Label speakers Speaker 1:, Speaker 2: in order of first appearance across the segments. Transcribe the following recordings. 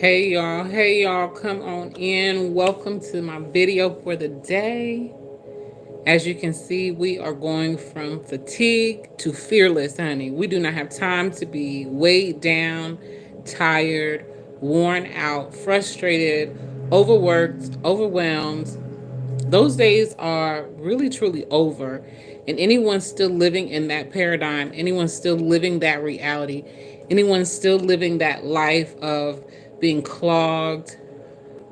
Speaker 1: Hey y'all, come on in. Welcome to my video for the day. As you can see, we are going from fatigue to fearless, honey. We do not have time to be weighed down, tired, worn out, frustrated, overworked, overwhelmed. Those days are really truly over. And anyone still living in that paradigm, anyone still living that reality, anyone still living that life of being clogged,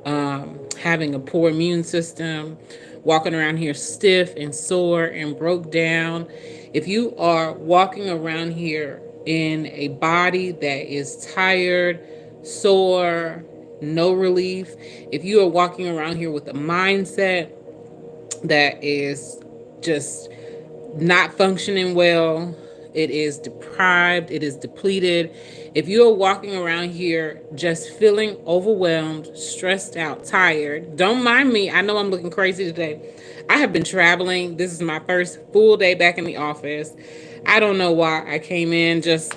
Speaker 1: having a poor immune system, walking around here stiff and sore and broke down. If you are walking around here in a body that is tired, sore, no relief, if you are walking around here with a mindset that is just not functioning well, it is deprived, it is depleted. If you are walking around here just feeling overwhelmed, stressed out, tired, don't mind me. I know I'm looking crazy today. I have been traveling. This is my first full day back in the office. I don't know why I came in just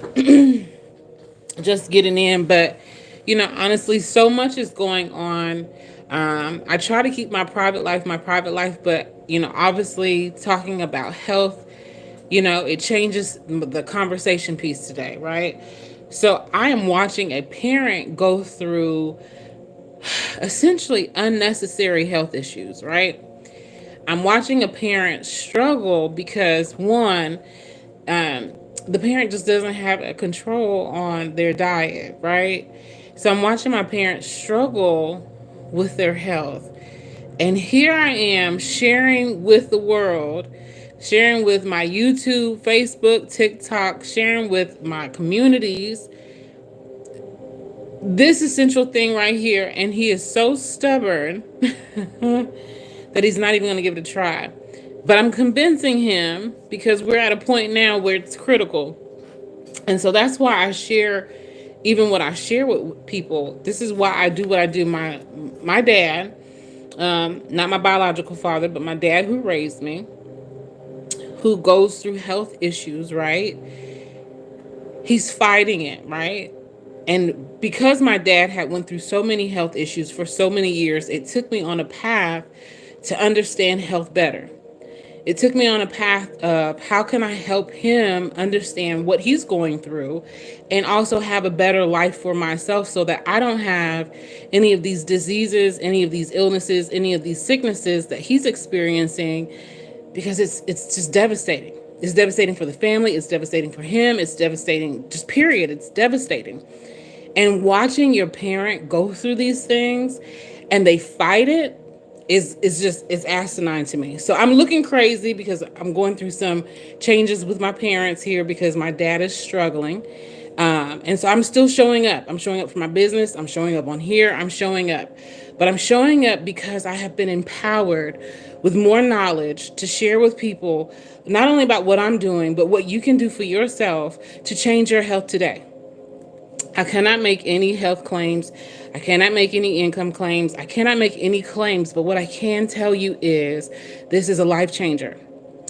Speaker 1: getting in, but honestly, so much is going on. I try to keep my private life, but obviously talking about health, it changes the conversation piece today, right? So I am watching a parent go through essentially unnecessary health issues, right? I'm watching a parent struggle because one, um, the parent just doesn't have a control on their diet, right? So I'm watching my parents struggle with their health. And here I am sharing with the world, sharing with my YouTube, Facebook, TikTok, sharing with my communities this essential thing right here. And he is so stubborn that he's not even going to give it a try. But I'm convincing him because we're at a point now where it's critical. And so that's why I share even what I share with people. This is why I do what I do. My dad, not my biological father, but my dad who raised me, who goes through health issues, right? He's fighting it, right? And because my dad had went through so many health issues for so many years, it took me on a path to understand health better. It took me on a path of how can I help him understand what he's going through and also have a better life for myself so that I don't have any of these diseases, any of these illnesses, any of these sicknesses that he's experiencing, because it's just devastating. It's devastating for the family, it's devastating for him, it's devastating, just period, it's devastating. And watching your parent go through these things and they fight it is just, it's asinine to me. So I'm looking crazy because I'm going through some changes with my parents here because my dad is struggling. And so I'm still showing up. I'm showing up for my business. I'm showing up on here. I'm showing up. But I'm showing up because I have been empowered with more knowledge to share with people, not only about what I'm doing, but what you can do for yourself to change your health today. I cannot make any health claims. I cannot make any income claims. I cannot make any claims. But what I can tell you is this is a life changer.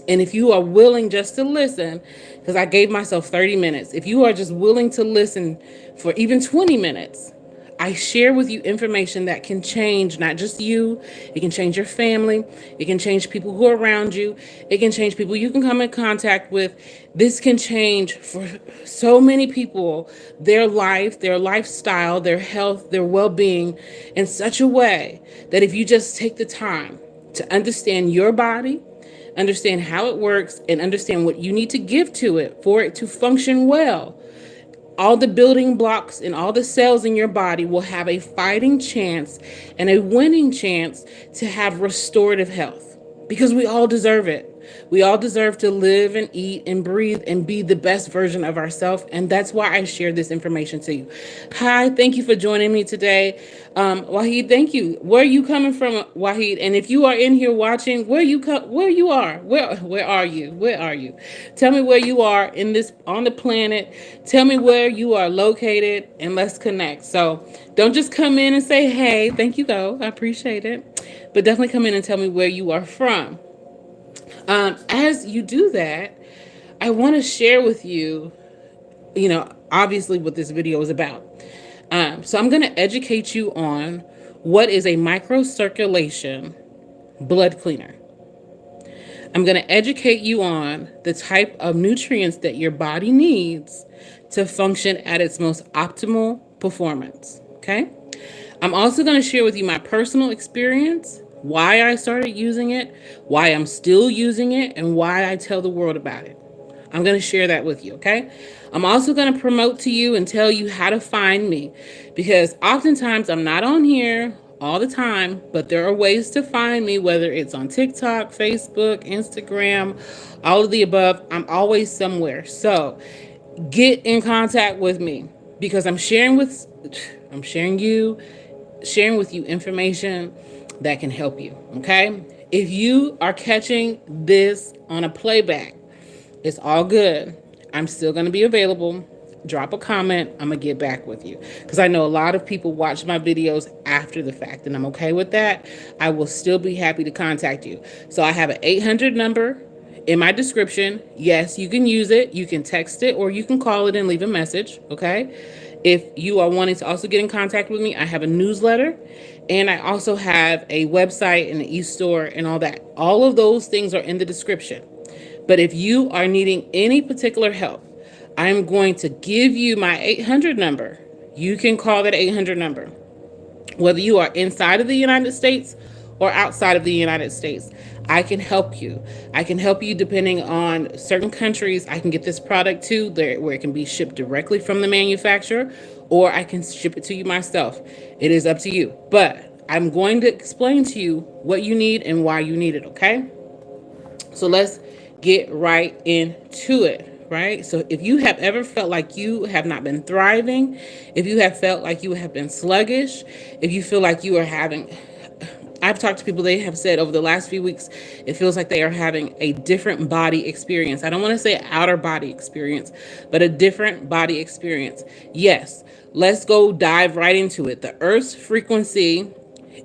Speaker 1: And if you are willing just to listen, because I gave myself 30 minutes, if you are just willing to listen for even 20 minutes, I share with you information that can change not just you, it can change your family, it can change people who are around you, it can change people you can come in contact with. This can change for so many people their life, their lifestyle, their health, their well-being in such a way that if you just take the time to understand your body, understand how it works, and understand what you need to give to it for it to function well, all the building blocks and all the cells in your body will have a fighting chance and a winning chance to have restorative health because we all deserve it. We all deserve to live and eat and breathe and be the best version of ourselves. And that's why I share this information to you. Hi, thank you for joining me today. Wahid, thank you. Where are you coming from, Wahid? And if you are in here watching, where you are, where are you? Where are you? Tell me where you are in this on the planet. Tell me where you are located and let's connect. So don't just come in and say, hey, thank you though. I appreciate it. But definitely come in and tell me where you are from. As you do that, I want to share with you, obviously what this video is about. So I'm going to educate you on what is a microcirculation blood cleaner. I'm going to educate you on the type of nutrients that your body needs to function at its most optimal performance. Okay? I'm also going to share with you my personal experience, why I started using it, why I'm still using it, and why I tell the world about it. I'm going to share that with you, okay? I'm also going to promote to you and tell you how to find me, because oftentimes I'm not on here all the time, but there are ways to find me, whether it's on TikTok, Facebook, Instagram, all of the above. I'm always somewhere. So get in contact with me, because I'm sharing with you information that can help you, okay? If you are catching this on a playback, it's all good. I'm still going to be available. Drop a comment. I'm going to get back with you, because I know a lot of people watch my videos after the fact, and I'm okay with that. I will still be happy to contact you. So I have an 800 number in my description. Yes, you can use it. You can text it, or you can call it and leave a message, okay? If you are wanting to also get in contact with me, I have a newsletter, and I also have a website and an e-store and all that. All of those things are in the description. But if you are needing any particular help, I'm going to give you my 800 number. You can call that 800 number, whether you are inside of the United States or outside of the United States. I can help you. I can help you depending on certain countries. I can get this product to there where it can be shipped directly from the manufacturer, or I can ship it to you myself. It is up to you. But I'm going to explain to you what you need and why you need it, okay? So let's get right into it, right? So if you have ever felt like you have not been thriving, if you have felt like you have been sluggish, if you feel like you are having, I've talked to people, they have said over the last few weeks, it feels like they are having a different body experience. I don't want to say outer body experience, but a different body experience. Yes, let's go dive right into it. The Earth's frequency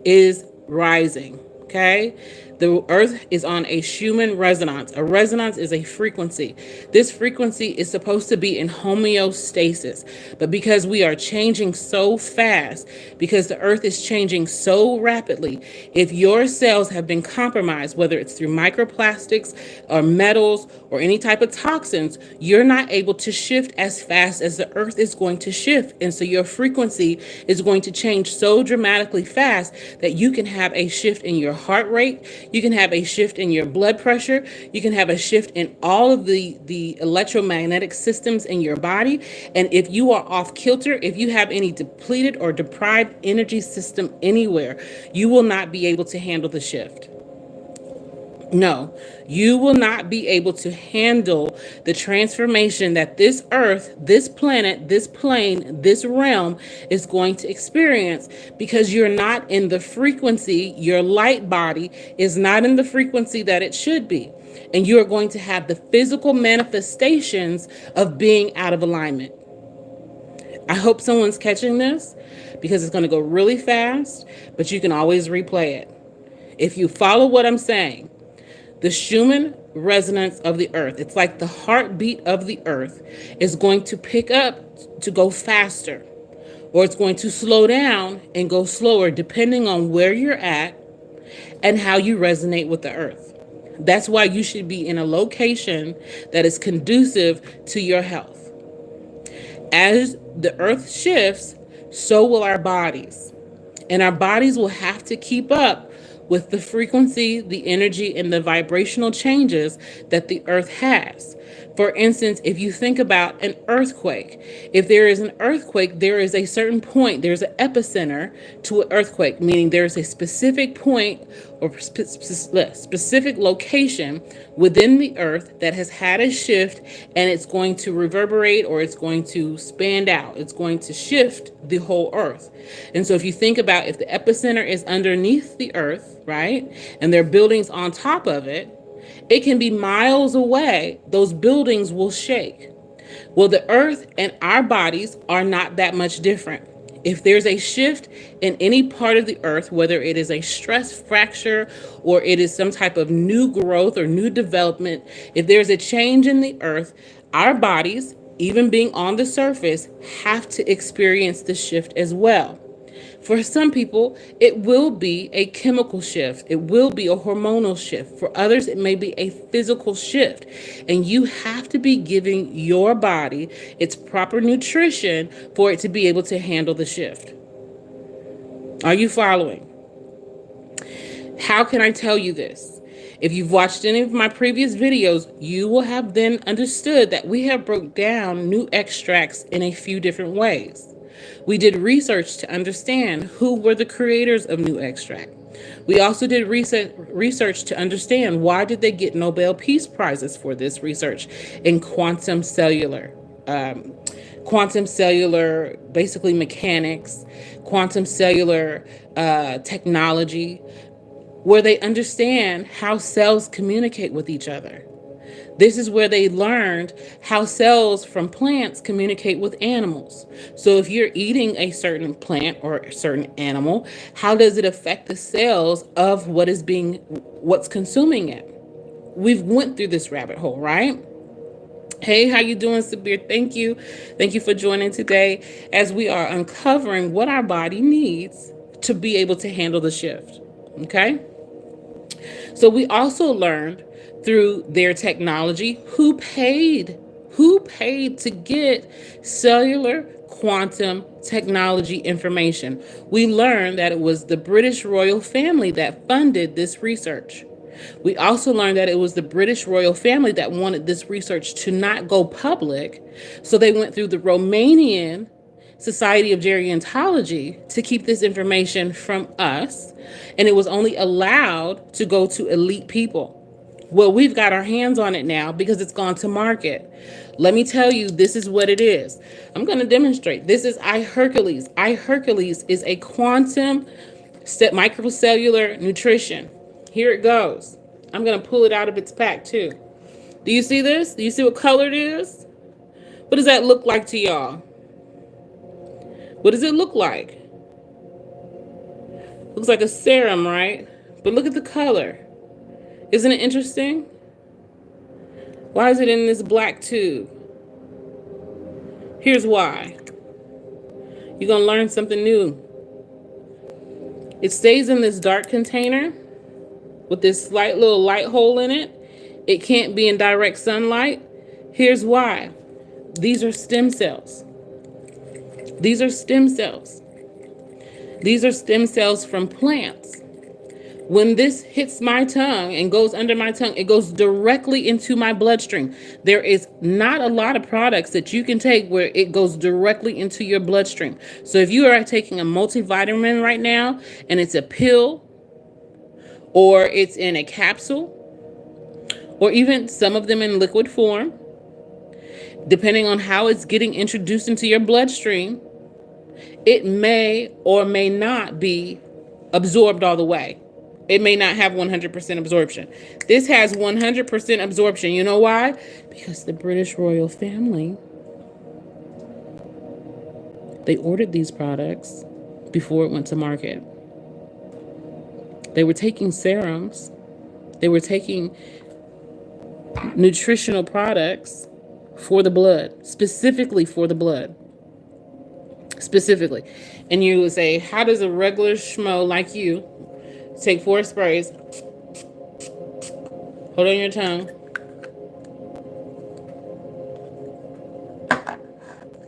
Speaker 1: is rising, okay? The Earth is on a Schumann resonance. A resonance is a frequency. This frequency is supposed to be in homeostasis. But because we are changing so fast, because the Earth is changing so rapidly, if your cells have been compromised, whether it's through microplastics or metals or any type of toxins, you're not able to shift as fast as the Earth is going to shift. And so your frequency is going to change so dramatically fast that you can have a shift in your heart rate. You can have a shift in your blood pressure. You can have a shift in all of the electromagnetic systems in your body. And if you are off kilter, if you have any depleted or deprived energy system anywhere, you will not be able to handle the shift. No, you will not be able to handle the transformation that this earth, this planet, this plane, this realm is going to experience, because you're not in the frequency. Your light body is not in the frequency that it should be. And you are going to have the physical manifestations of being out of alignment. I hope someone's catching this, because it's going to go really fast, but you can always replay it. If you follow what I'm saying, the Schumann resonance of the earth, it's like the heartbeat of the earth, is going to pick up to go faster, or it's going to slow down and go slower, depending on where you're at and how you resonate with the earth. That's why you should be in a location that is conducive to your health. As the earth shifts, so will our bodies. And our bodies will have to keep up with the frequency, the energy, and the vibrational changes that the earth has. For instance, if you think about an earthquake, if there is an earthquake, there is a certain point, there's an epicenter to an earthquake, meaning there's a specific point or specific location within the earth that has had a shift, and it's going to reverberate, or it's going to span out. It's going to shift the whole earth. And so if you think about, if the epicenter is underneath the earth, right, and there are buildings on top of it, it can be miles away. Those buildings will shake. Well, the earth and our bodies are not that much different. If there's a shift in any part of the earth, whether it is a stress fracture or it is some type of new growth or new development, if there's a change in the earth, our bodies even being on the surface, have to experience the shift as well. For some people, it will be a chemical shift. It will be a hormonal shift. For others, it may be a physical shift. And you have to be giving your body its proper nutrition for it to be able to handle the shift. Are you following? How can I tell you this? If you've watched any of my previous videos, you will have then understood that we have broke down new extracts in a few different ways. We did research to understand who were the creators of new extract. We also did research to understand why did they get Nobel Peace Prizes for this research in quantum cellular, basically mechanics, quantum cellular technology, where they understand how cells communicate with each other. This is where they learned how cells from plants communicate with animals. So if you're eating a certain plant or a certain animal, how does it affect the cells of what's consuming it? We've went through this rabbit hole, right? Hey, how you doing, Sabir? Thank you. Thank you for joining today as we are uncovering what our body needs to be able to handle the shift. Okay? So we also learned through their technology who paid to get cellular quantum technology information. We learned that it was the British royal family that funded this research. We also learned that it was the British royal family that wanted this research to not go public, so they went through the Romanian Society of Gerontology to keep this information from us, and it was only allowed to go to elite people. Well, we've got our hands on it now because it's gone to market. Let me tell you, this is what it is. I'm going to demonstrate. This is iHercules. iHercules is a quantum microcellular nutrition. Here it goes. I'm going to pull it out of its pack too. Do you see this? Do you see what color it is? What does that look like to y'all? What does it look like? Looks like a serum, right? But look at the color. Isn't it interesting? Why is it in this black tube? Here's why. You're going to learn something new. It stays in this dark container with this slight little light hole in it. It can't be in direct sunlight. Here's why. These are stem cells. These are stem cells. These are stem cells from plants. When this hits my tongue and goes under my tongue, it goes directly into my bloodstream. There is not a lot of products that you can take where it goes directly into your bloodstream. So if you are taking a multivitamin right now and it's a pill or it's in a capsule or even some of them in liquid form, depending on how it's getting introduced into your bloodstream, it may or may not be absorbed all the way. It may not have 100% absorption. This has 100% absorption. You know why? Because the British royal family, they ordered these products before it went to market. They were taking serums. They were taking nutritional products for the blood, specifically for the blood. Specifically. And you would say, how does a regular schmo like you take 4 sprays, hold on your tongue.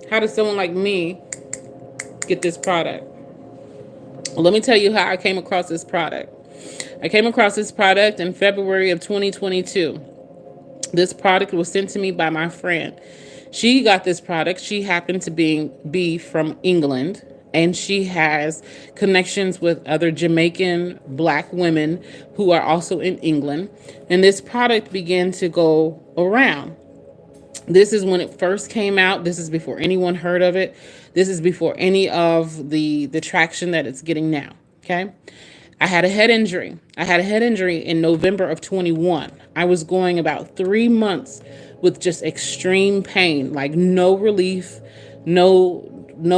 Speaker 1: How does someone like me get this product? Well, let me tell you how I came across this product. I came across this product in February of 2022. This product was sent to me by my friend. She got this product. She happened to be from England, and she has connections with other Jamaican Black women who are also in England. And this product began to go around. This is when it first came out. This is before anyone heard of it. This is before any of the traction that it's getting now. Okay. I had a head injury. I had a head injury in November of 21. I was going about 3 months with just extreme pain, like no relief, no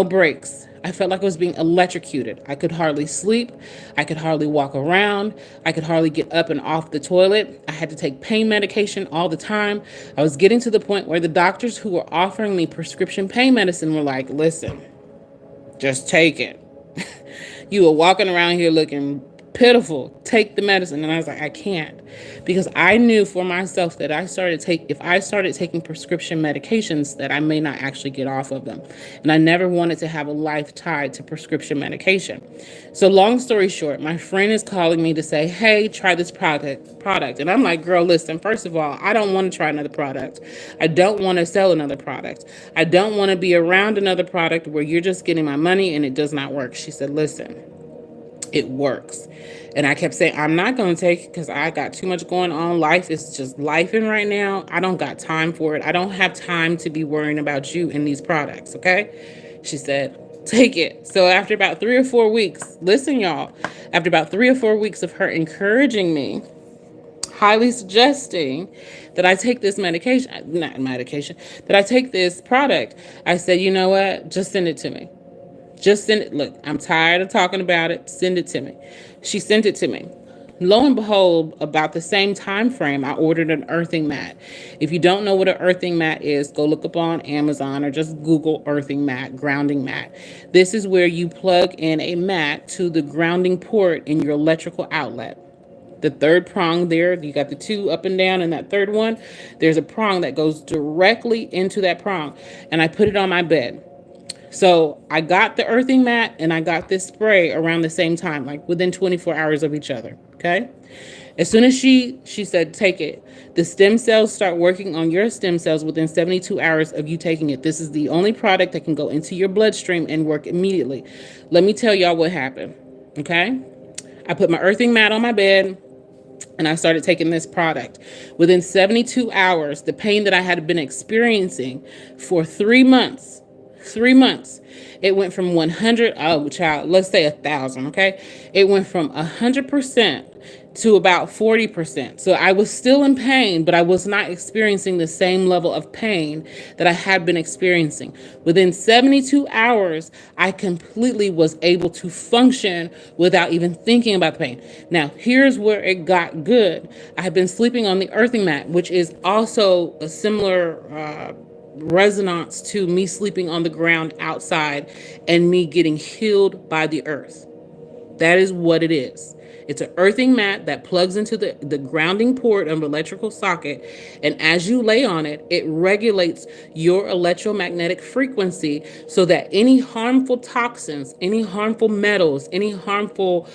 Speaker 1: breaks. I felt like I was being electrocuted. I could hardly sleep. I could hardly walk around. I could hardly get up and off the toilet. I had to take pain medication all the time. I was getting to the point where the doctors who were offering me prescription pain medicine were like, listen, just take it. You were walking around here looking pitiful. Take the medicine. And I was like, I can't. Because I knew for myself that if I started taking prescription medications, that I may not actually get off of them. And I never wanted to have a life tied to prescription medication. So long story short, my friend is calling me to say, hey, try this product. And I'm like, girl, listen, first of all, I don't want to try another product. I don't want to sell another product. I don't want to be around another product where you're just getting my money and it does not work. She said, listen, it works. And I kept saying, I'm not going to take it because I got too much going on. Life is just lifing right now. I don't got time for it. I don't have time to be worrying about you and these products, okay? She said, take it. So after about 3 or 4 weeks, listen, y'all, after about 3 or 4 weeks of her encouraging me, highly suggesting that I take this that I take this product, I said, you know what? Just send it to me. Just send it. Look, I'm tired of talking about it. Send it to me. She sent it to me. Lo and behold, about the same time frame, I ordered an earthing mat. If you don't know what an earthing mat is, go look up on Amazon or just Google earthing mat, grounding mat. This is where you plug in a mat to the grounding port in your electrical outlet. The third prong there, you got the two up and down, and that third one, there's a prong that goes directly into that prong. And I put it on my bed. So I got the earthing mat and I got this spray around the same time, like within 24 hours of each other. Okay. As soon as she said, take it, the stem cells start working on your stem cells within 72 hours of you taking it. This is the only product that can go into your bloodstream and work immediately. Let me tell y'all what happened. Okay. I put my earthing mat on my bed and I started taking this product. Within 72 hours, the pain that I had been experiencing for 3 months, it went from 100, oh child, let's say 1,000, okay? It went from 100% to about 40%. So I was still in pain, but I was not experiencing the same level of pain that I had been experiencing. Within 72 hours, I completely was able to function without even thinking about the pain. Now, here's where it got good. I had been sleeping on the earthing mat, which is also a similar resonance to me sleeping on the ground outside and me getting healed by the earth. That is what it is. It's an earthing mat that plugs into the grounding port of an electrical socket. And as you lay on it, it regulates your electromagnetic frequency so that any harmful toxins, any harmful metals, any harmful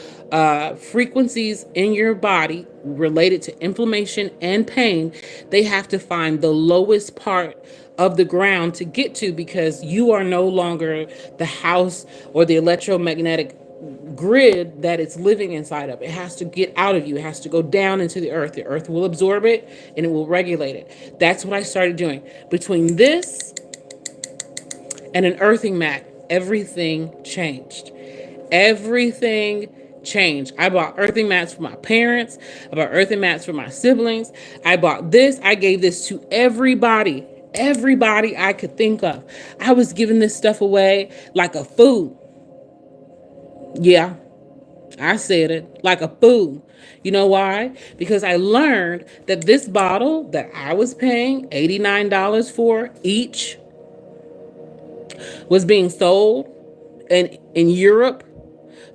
Speaker 1: frequencies in your body related to inflammation and pain, they have to find the lowest part of the ground to get to, because you are no longer the house or the electromagnetic grid that it's living inside of. It has to get out of you. It has to go down into the earth. The earth will absorb it and it will regulate it. That's what I started doing. Between this and an earthing mat, everything changed. Everything changed. I bought earthing mats for my parents. I bought earthing mats for my siblings. I bought this. I gave this to everybody I could think of. I was giving this stuff away like a fool. Yeah, I said it, like a fool. You know why? Because I learned that this bottle that I was paying $89 for each was being sold in Europe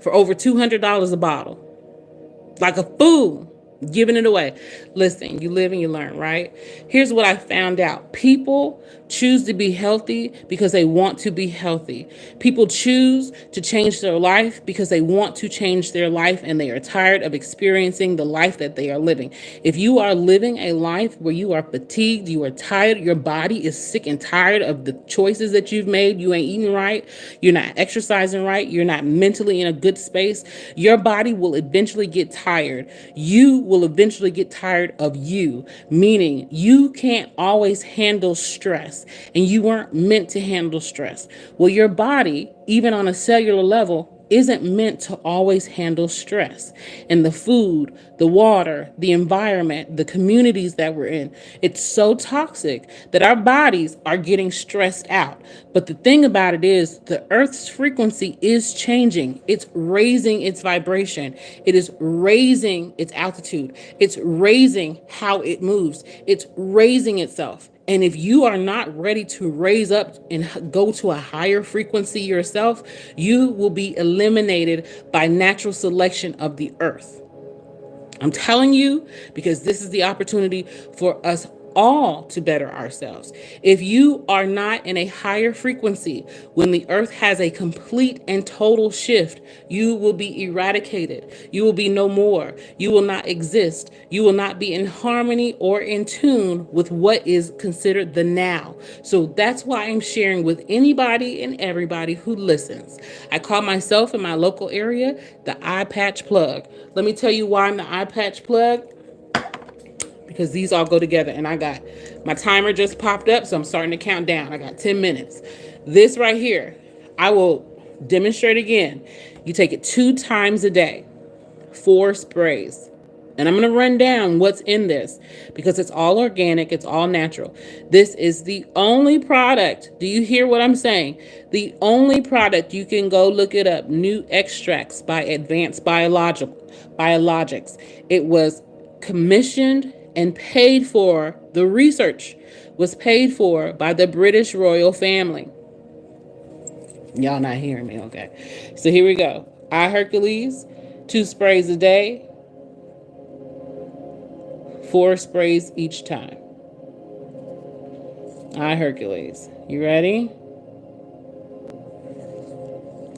Speaker 1: for over $200 a bottle. Like a fool. Giving it away. Listen, you live and you learn, right? Here's what I found out. People choose to be healthy because they want to be healthy. People choose to change their life because they want to change their life and they are tired of experiencing the life that they are living. If you are living a life where you are fatigued, you are tired, your body is sick and tired of the choices that you've made, you ain't eating right, you're not exercising right, you're not mentally in a good space, your body will eventually get tired. You will eventually get tired of you, meaning you can't always handle stress and you weren't meant to handle stress. Well, your body, even on a cellular level, isn't meant to always handle stress. And the food, the water, the environment, the communities that we're in, it's so toxic that our bodies are getting stressed out. But the thing about it is, the Earth's frequency is changing. It's raising its vibration. It is raising its altitude. It's raising how it moves. It's raising itself. And if you are not ready to raise up and go to a higher frequency yourself, you will be eliminated by natural selection of the earth. I'm telling you, because this is the opportunity for us all to better ourselves. If you are not in a higher frequency, when the earth has a complete and total shift, you will be eradicated. You will be no more. You will not exist. You will not be in harmony or in tune with what is considered the now. So that's why I'm sharing with anybody and everybody who listens. I call myself in my local area the eye patch plug. Let me tell you why I'm the eye patch plug. Because these all go together, and I got my timer just popped up, so I'm starting to count down. I got 10 minutes. This right here, I will demonstrate again. You take it 2 times a day, 4 sprays. And I'm going to run down what's in this because it's all organic. It's all natural. This is the only product. Do you hear what I'm saying? The only product, you can go look it up. New extracts by Advanced Biologics. It was commissioned and paid for. The research was paid for by the British royal family. Y'all not hearing me, okay? So here we go. I Hercules, 2 sprays a day, 4 sprays each time. I Hercules. You ready?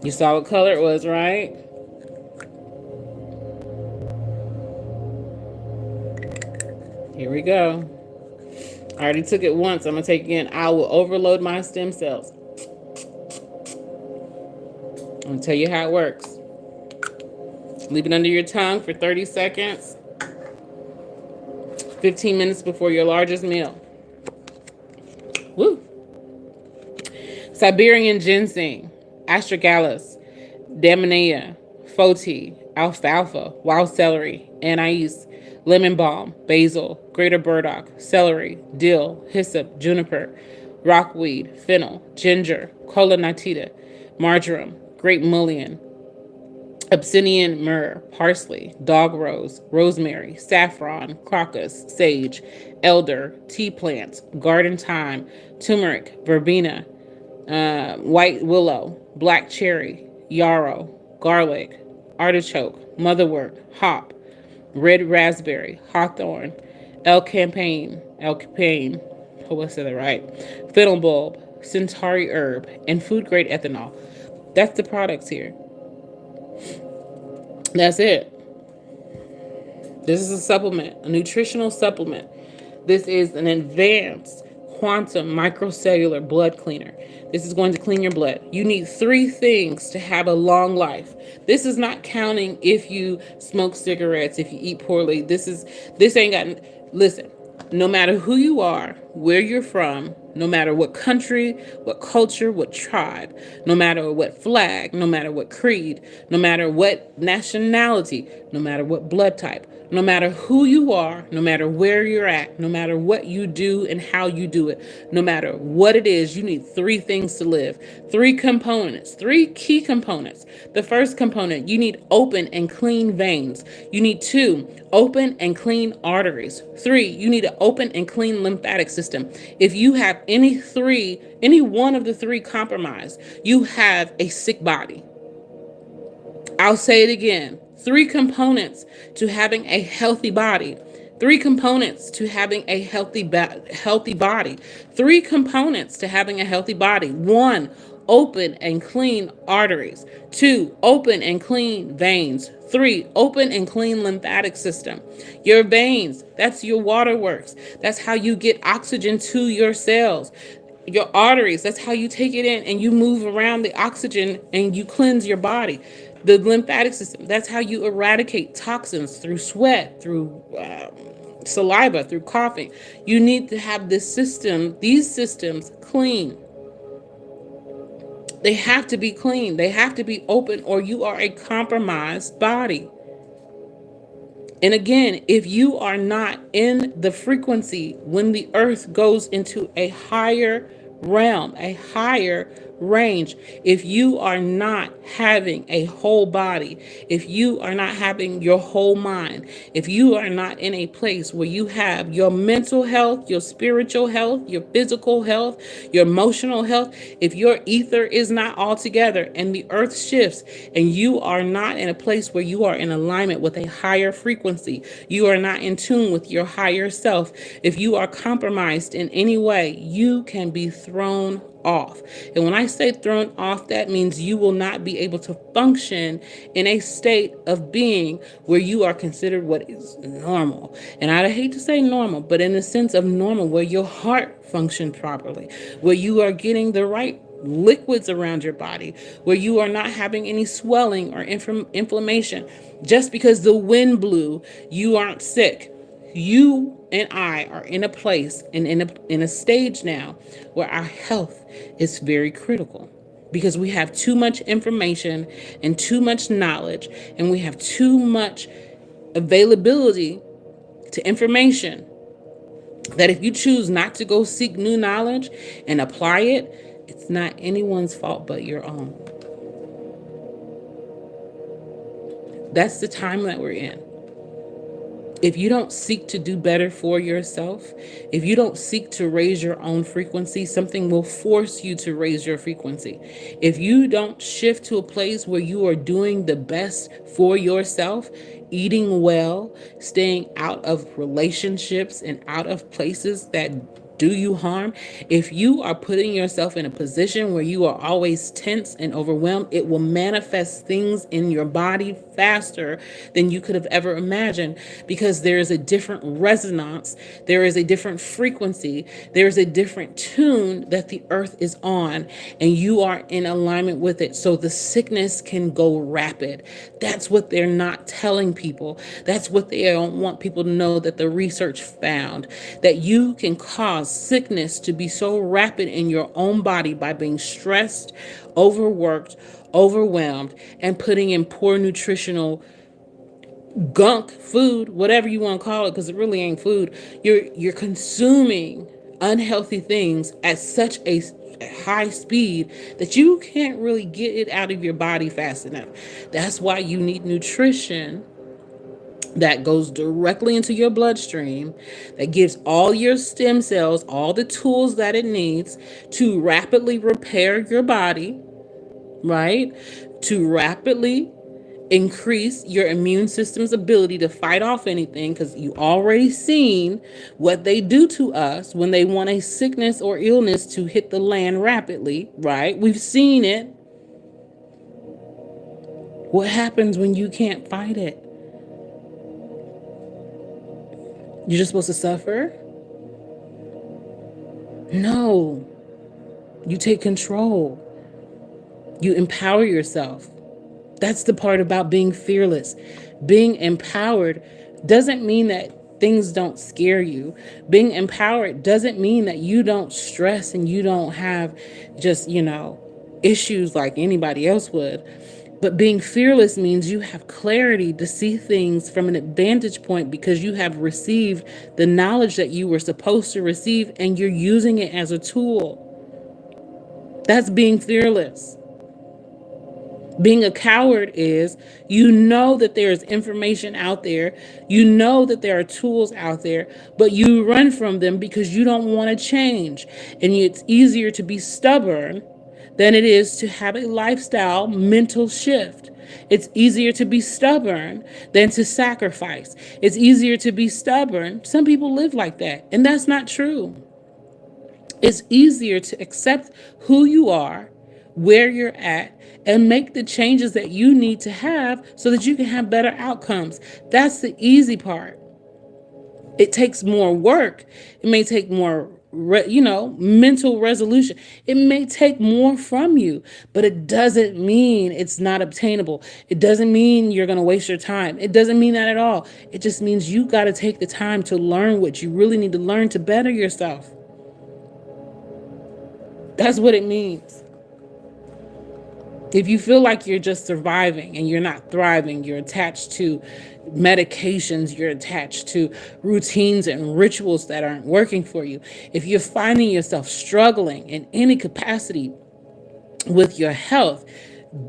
Speaker 1: You saw what color it was, right? Here we go. I already took it once. I'm going to take it again. I will overload my stem cells. I'm going to tell you how it works. Leave it under your tongue for 30 seconds. 15 minutes before your largest meal. Woo! Siberian ginseng, astragalus, damanea, foti, alfalfa, wild celery, anise, lemon balm, basil, greater burdock, celery, dill, hyssop, juniper, rockweed, fennel, ginger, cola nitida, marjoram, grape mullein, Abyssinian myrrh, parsley, dog rose, rosemary, saffron, crocus, sage, elder, tea plants, garden thyme, turmeric, verbena, white willow, black cherry, yarrow, garlic, artichoke, motherwort, hop, red raspberry, hawthorn, elcampane, hope I said that right, fennel bulb, centauri herb, and food grade ethanol. That's the products here. That's it. This is a supplement, a nutritional supplement. This is an advanced quantum microcellular blood cleaner. This is going to clean your blood. You need 3 things to have a long life. This is not counting if you smoke cigarettes, if you eat poorly. This ain't got, listen, no matter who you are, where you're from, no matter what country, what culture, what tribe, no matter what flag, no matter what creed, no matter what nationality, no matter what blood type, no matter who you are, no matter where you're at, no matter what you do and how you do it, no matter what it is, you need 3 things to live. 3 components, 3 key components. The first component, you need open and clean veins. You need 2, open and clean arteries. 3, you need an open and clean lymphatic system. If you have any one of the 3 compromised, you have a sick body. I'll say it again. 3 components to having a healthy body. 3 components to having a healthy body. 3 components to having a healthy body. 1, open and clean arteries. 2, open and clean veins. 3, open and clean lymphatic system. Your veins, that's your waterworks. That's how you get oxygen to your cells. Your arteries, that's how you take it in and you move around the oxygen and you cleanse your body. The lymphatic system, that's how you eradicate toxins through sweat, through saliva, through coughing. You need to have these systems clean. They have to be clean. They have to be open, or you are a compromised body. And again, if you are not in the frequency when the earth goes into a higher realm, a higher range, if you are not having a whole body, if you are not having your whole mind, if you are not in a place where you have your mental health, your spiritual health, your physical health, your emotional health, if your ether is not all together and the earth shifts and you are not in a place where you are in alignment with a higher frequency, you are not in tune with your higher self, if you are compromised in any way, you can be thrown off. And when I say thrown off, that means you will not be able to function in a state of being where you are considered what is normal. And I hate to say normal, but in the sense of normal, where your heart functions properly, where you are getting the right liquids around your body, where you are not having any swelling or inflammation. Just because the wind blew, you aren't sick. You and I are in a place and in a stage now where our health is very critical, because we have too much information and too much knowledge, and we have too much availability to information, that if you choose not to go seek new knowledge and apply it, it's not anyone's fault but your own. That's the time that we're in. If you don't seek to do better for yourself, if you don't seek to raise your own frequency, something will force you to raise your frequency. If you don't shift to a place where you are doing the best for yourself, eating well, staying out of relationships and out of places that do you harm, if you are putting yourself in a position where you are always tense and overwhelmed, it will manifest things in your body faster than you could have ever imagined, because there is a different resonance, there is a different frequency, there is a different tune that the earth is on, and you are in alignment with it, so the sickness can go rapid. That's what they're not telling people. That's what they don't want people to know, that the research found, that you can cause sickness to be so rapid in your own body by being stressed, overworked, overwhelmed, and putting in poor nutritional gunk food, whatever you want to call it, because it really ain't food. You're consuming unhealthy things at such a high speed that you can't really get it out of your body fast enough. That's why you need nutrition that goes directly into your bloodstream, that gives all your stem cells all the tools that it needs to rapidly repair your body, right? To rapidly increase your immune system's ability to fight off anything, because you already seen what they do to us when they want a sickness or illness to hit the land rapidly, right? We've seen it. What happens when you can't fight it? You're just supposed to suffer? No. You take control. You empower yourself. That's the part about being fearless. Being empowered doesn't mean that things don't scare you. Being empowered doesn't mean that you don't stress and you don't have just, issues like anybody else would. But being fearless means you have clarity to see things from an advantage point, because you have received the knowledge that you were supposed to receive and you're using it as a tool. That's being fearless. Being a coward is, you know that there is information out there, you know that there are tools out there, but you run from them because you don't want to change. And it's easier to be stubborn than it is to have a lifestyle mental shift. It's easier to be stubborn than to sacrifice. It's easier to be stubborn. Some people live like that, and that's not true. It's easier to accept who you are, where you're at, and make the changes that you need to have so that you can have better outcomes. That's the easy part. It takes more work. It may take more, mental resolution. It may take more from you, but it doesn't mean it's not obtainable. It doesn't mean you're going to waste your time. It doesn't mean that at all. It just means you got to take the time to learn what you really need to learn to better yourself. That's what it means. If you feel like you're just surviving and you're not thriving, you're attached to medications, you're attached to routines and rituals that aren't working for you. If you're finding yourself struggling in any capacity with your health,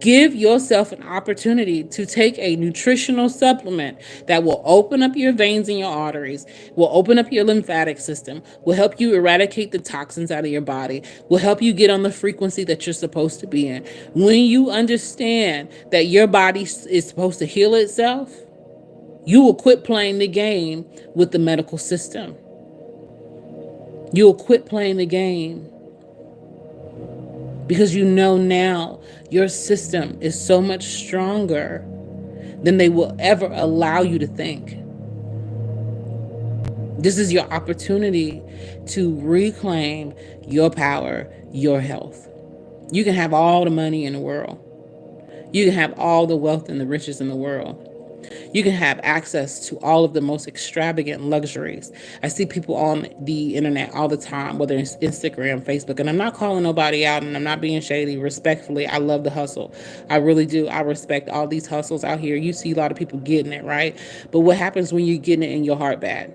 Speaker 1: give yourself an opportunity to take a nutritional supplement that will open up your veins and your arteries, will open up your lymphatic system, will help you eradicate the toxins out of your body, will help you get on the frequency that you're supposed to be in. When you understand that your body is supposed to heal itself, you will quit playing the game with the medical system. You will quit playing the game because you know now your system is so much stronger than they will ever allow you to think. This is your opportunity to reclaim your power, your health. You can have all the money in the world. You can have all the wealth and the riches in the world. You can have access to all of the most extravagant luxuries. I see people on the internet all the time, whether it's Instagram, Facebook, and I'm not calling nobody out and I'm not being shady. Respectfully, I love the hustle. I really do. I respect all these hustles out here. You see a lot of people getting it, right? But what happens when you're getting it in your heart bad?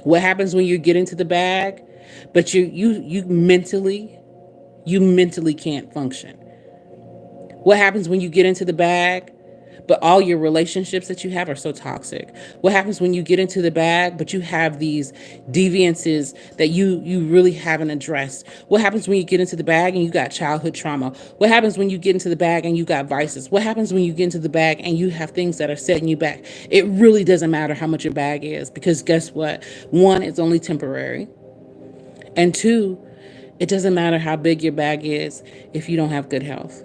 Speaker 1: What happens when you get into the bag, but you mentally can't function? What happens when you get into the bag, but all your relationships that you have are so toxic? What happens when you get into the bag, but you have these deviances that you really haven't addressed? What happens when you get into the bag and you got childhood trauma? What happens when you get into the bag and you got vices? What happens when you get into the bag and you have things that are setting you back? It really doesn't matter how much your bag is, because guess what? One, it's only temporary. And two, it doesn't matter how big your bag is if you don't have good health,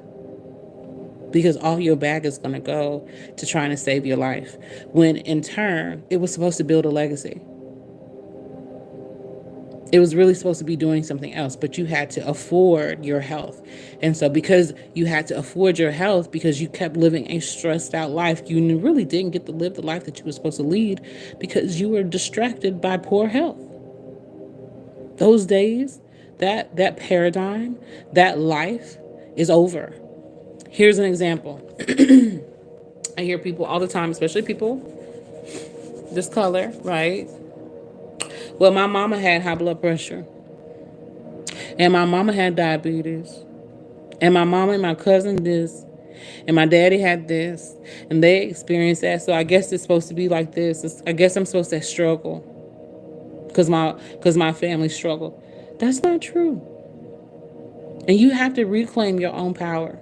Speaker 1: because all your bag is going to go to trying to save your life, when in turn it was supposed to build a legacy. It was really supposed to be doing something else, but you had to afford your health. And so because you had to afford your health, because you kept living a stressed out life, you really didn't get to live the life that you were supposed to lead because you were distracted by poor health. Those days, that paradigm, that life is over. Here's an example. I hear people all the time, especially people this color, right? Well, my mama had high blood pressure, and my mama had diabetes, and my mama and my cousin this, and my daddy had this, and they experienced that. So I guess it's supposed to be like this. I guess I'm supposed to struggle because my family struggled. That's not true. And you have to reclaim your own power.